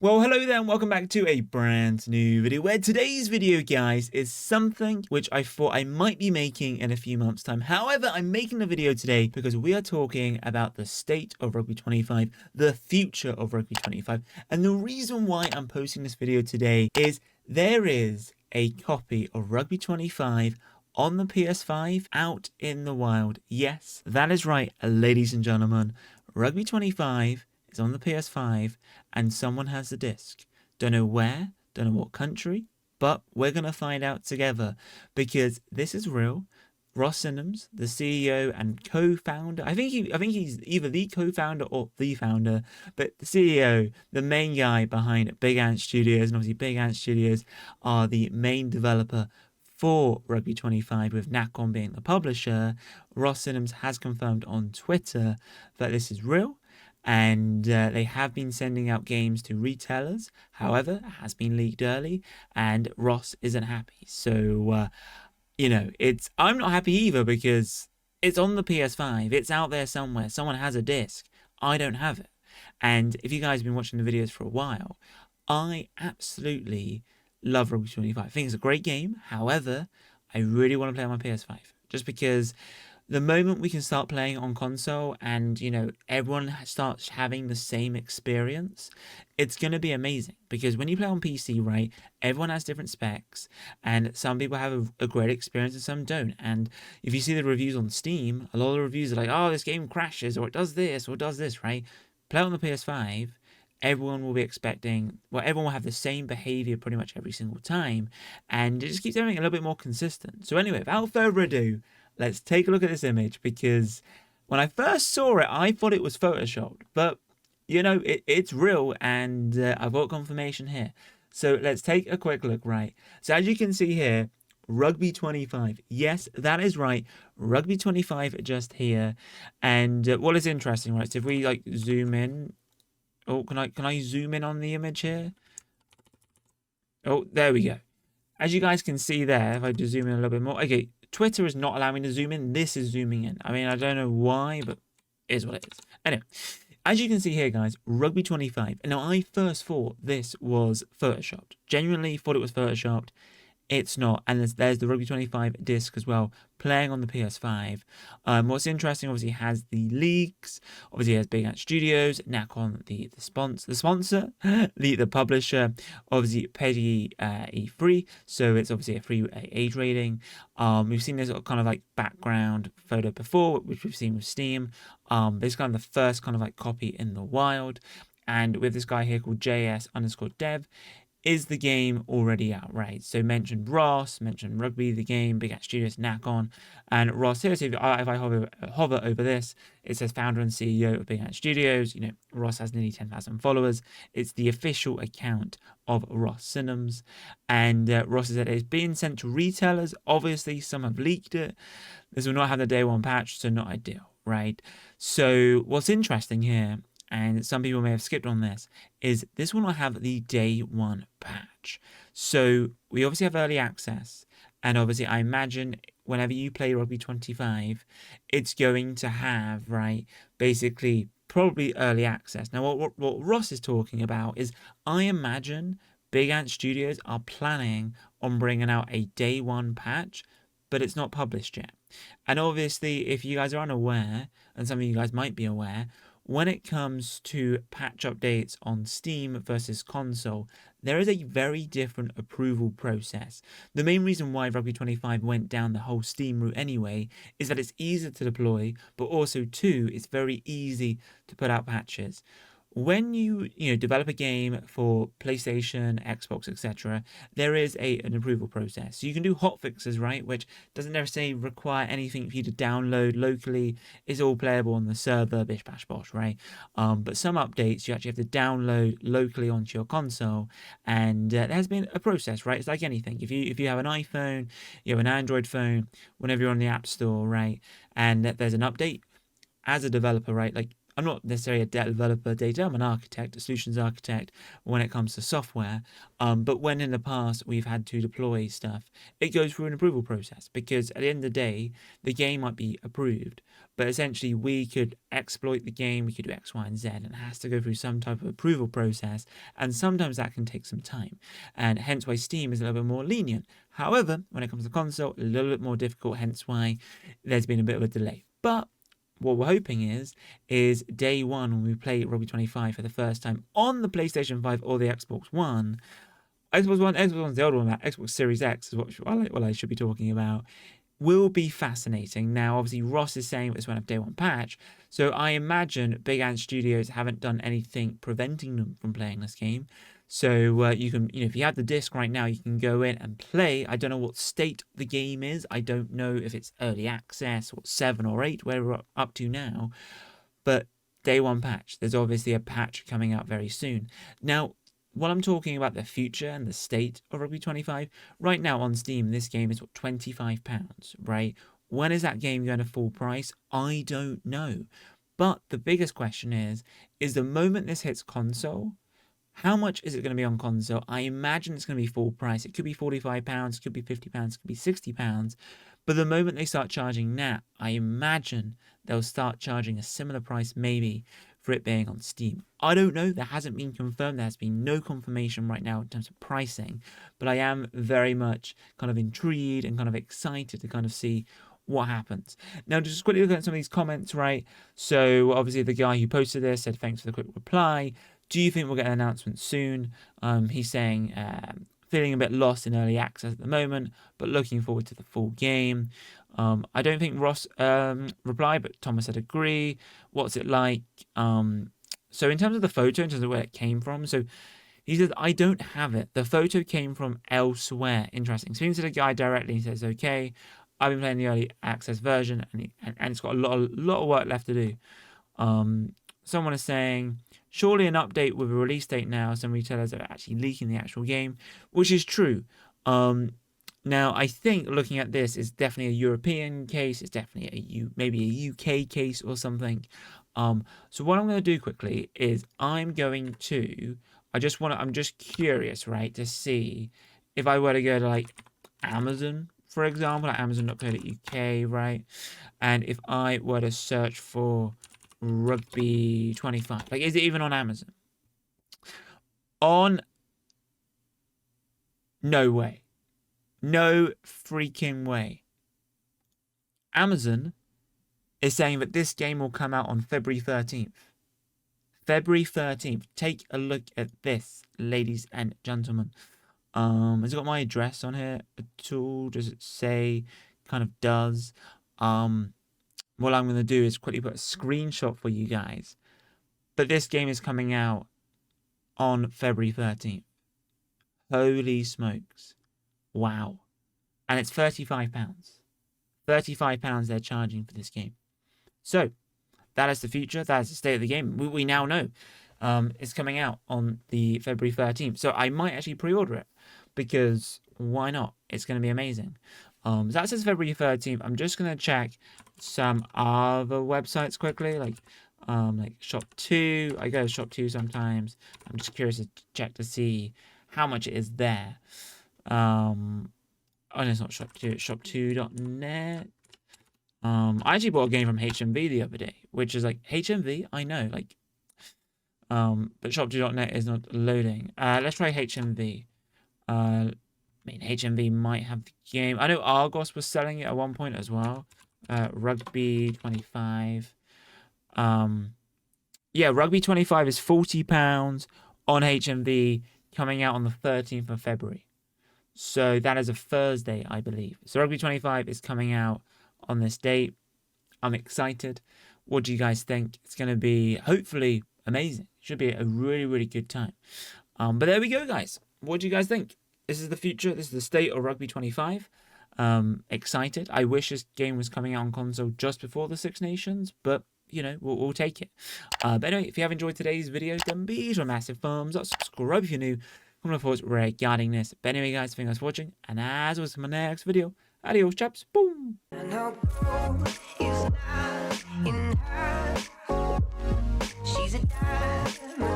Well, hello there and welcome back to a brand new video where today's video, guys, is something which I thought I might be making in a few months' time. However, I'm making the video today because we are talking about the state of Rugby 25, the future of Rugby 25. And the reason why I'm posting this video today is there is a copy of Rugby 25 on the PS5 out in the wild. Yes, that is right, ladies and gentlemen. Rugby 25 is on the PS5 and someone has the disc. Don't know where, don't know what country, but we're going to find out together because this is real. Ross Sinnums, the CEO and co-founder, I think he's either the co-founder or the founder, but the CEO, the main guy behind Big Ant Studios, and obviously Big Ant Studios are the main developer for Rugby 25, with Nacon being the publisher. Ross Sinnums has confirmed on Twitter that this is real, and they have been sending out games to retailers. However, it has been leaked early, and Ross isn't happy. So, I'm not happy either because it's on the PS5. It's out there somewhere. Someone has a disc. I don't have it. And if you guys have been watching the videos for a while, I absolutely love Rugby 25. I think it's a great game. However, I really want to play on my PS5 just because the moment we can start playing on console and, everyone starts having the same experience, it's going to be amazing. Because when you play on PC, right, everyone has different specs and some people have a great experience and some don't. And if you see the reviews on Steam, a lot of the reviews are like, oh, this game crashes or it does this or it does this, right? Play on the PS5. Everyone will be everyone will have the same behavior pretty much every single time. And it just keeps everything a little bit more consistent. So anyway, without further ado, let's take a look at this image because when I first saw it, I thought it was photoshopped, but it's real and I've got confirmation here. So let's take a quick look, right? So as you can see here, Rugby 25. Yes, that is right. Rugby 25 just here. And what is interesting, right? So if we zoom in, oh, can I zoom in on the image here? Oh, there we go. As you guys can see there, if I just zoom in a little bit more, okay, Twitter is not allowing me to zoom in. This is zooming in. I mean, I don't know why, but it is what it is. Anyway, as you can see here, guys, Rugby 25. Now, I first thought this was photoshopped. Genuinely thought it was photoshopped. It's not, and there's the Rugby 25 disc as well, playing on the PS5. What's interesting, obviously, has the leaks. Obviously, it has Big Ant Studios, Nacon, the sponsor, the publisher. Obviously, Peggy E3, so it's obviously a free age rating. We've seen this kind of like background photo before, which we've seen with Steam. This is kind of the first kind of like copy in the wild, and with this guy here called JS_dev. Is the game already out, right? So mentioned Ross, mentioned Rugby, the game, Big Ant Studios, Nacon, and Ross here. So if I hover over this, it says founder and CEO of Big Ant Studios. Ross has nearly 10,000 followers. It's the official account of Ross Sinnums. And Ross said it's being sent to retailers. Obviously, some have leaked it. This will not have the day one patch, so not ideal, right? So what's interesting here, and some people may have skipped on this will not have the day one patch. So we obviously have early access, and obviously I imagine whenever you play Rugby 25, it's going to have, right, basically probably early access. Now what Ross is talking about is, I imagine Big Ant Studios are planning on bringing out a day one patch, but it's not published yet. And obviously, if you guys are unaware, and some of you guys might be aware, when it comes to patch updates on Steam versus console, there is a very different approval process. The main reason why Rugby 25 went down the whole Steam route anyway is that it's easier to deploy, but also too, it's very easy to put out patches. When you develop a game for PlayStation, Xbox, etc., there is an approval process. So you can do hotfixes, right, which doesn't necessarily require anything for you to download locally. It's all playable on the server, bish bash bosh, right? But some updates you actually have to download locally onto your console, and there has been a process, right? It's like anything. If you have an iPhone, you have an Android phone, whenever you're on the App Store, right, and there's an update, as a developer, right, like I'm not necessarily a developer data, I'm an architect, a solutions architect when it comes to software. But when in the past we've had to deploy stuff, it goes through an approval process, because at the end of the day, the game might be approved, but essentially we could exploit the game, we could do X, Y, and Z, and it has to go through some type of approval process, and sometimes that can take some time, and hence why Steam is a little bit more lenient. However, when it comes to console, a little bit more difficult, hence why there's been a bit of a delay. But what we're hoping is day one, when we play Rugby 25 for the first time on the PlayStation 5 or the Xbox One, Xbox One's the older one, that Xbox Series X is what I should be talking about, will be fascinating. Now, obviously, Ross is saying this won't have day one patch, so I imagine Big Ant Studios haven't done anything preventing them from playing this game. So you can, if you have the disc right now, you can go in and play. I don't know what state the game is. I don't know if it's early access or 7 or 8, where we're up to now. But day one patch. There's obviously a patch coming out very soon. Now, while I'm talking about the future and the state of Rugby 25, right now on Steam, this game is £25, right? When is that game going to full price? I don't know. But the biggest question is the moment this hits console, how much is it going to be on console? I imagine it's going to be full price. It could be £45, it could be £50, it could be £60. But the moment they start charging that, I imagine they'll start charging a similar price maybe for it being on Steam. I don't know. That hasn't been confirmed. There has been no confirmation right now in terms of pricing. But I am very much kind of intrigued and kind of excited to kind of see what happens. Now, just quickly look at some of these comments, right? So obviously the guy who posted this said, thanks for the quick reply. Do you think we'll get an announcement soon? He's saying, feeling a bit lost in early access at the moment, but looking forward to the full game. I don't think Ross replied, but Thomas said agree. What's it like? So in terms of the photo, in terms of where it came from, so he says, I don't have it. The photo came from elsewhere. Interesting. Speaking to the guy directly, he says, okay, I've been playing the early access version, and it's got a lot of work left to do. Someone is saying, surely an update with a release date now, some retailers are actually leaking the actual game, which is true. Now, I think looking at this is definitely a European case. It's definitely maybe a UK case or something. So what I'm going to do quickly is I'm just curious, right, to see if I were to go to like Amazon, for example, like Amazon.co.uk, right, and if I were to search for Rugby 25, like, is it even on Amazon? No way. No freaking way. Amazon is saying that this game will come out on February 13th. February 13th. Take a look at this, ladies and gentlemen. Has it got my address on here at all? Does it say? Kind of does. What I'm going to do is quickly put a screenshot for you guys. But this game is coming out on February 13th. Holy smokes. Wow. And it's £35. £35 they're charging for this game. So, that is the future. That is the state of the game. We now know it's coming out on the February 13th. So, I might actually pre-order it. Because why not? It's going to be amazing. So that says February 13th. I'm just going to check some other websites quickly. Like Shop 2. I go to Shop 2 sometimes. I'm just curious to check to see how much it is there. Oh, no, it's not Shop 2. It's shop2.net. I actually bought a game from HMV the other day, which is like, HMV? I know, like, but shop2.net is not loading. Let's try HMV. I mean, HMV might have the game. I know Argos was selling it at one point as well. Rugby 25. Yeah, Rugby 25 is £40 on HMV, coming out on the 13th of February. So that is a Thursday, I believe. So Rugby 25 is coming out on this date. I'm excited. What do you guys think? It's going to be, hopefully, amazing. Should be a really, really good time. But there we go, guys. What do you guys think? This is the future. This is the state of Rugby 25. Excited. I wish this game was coming out on console just before the Six Nations, but, you know, we'll take it. But anyway, if you have enjoyed today's video, then be sure a massive thumbs up, subscribe if you're new, comment on thoughts regarding this. But anyway, guys, thank you guys for watching, and as always, in my next video, adios, chaps. Boom! she's a diamond.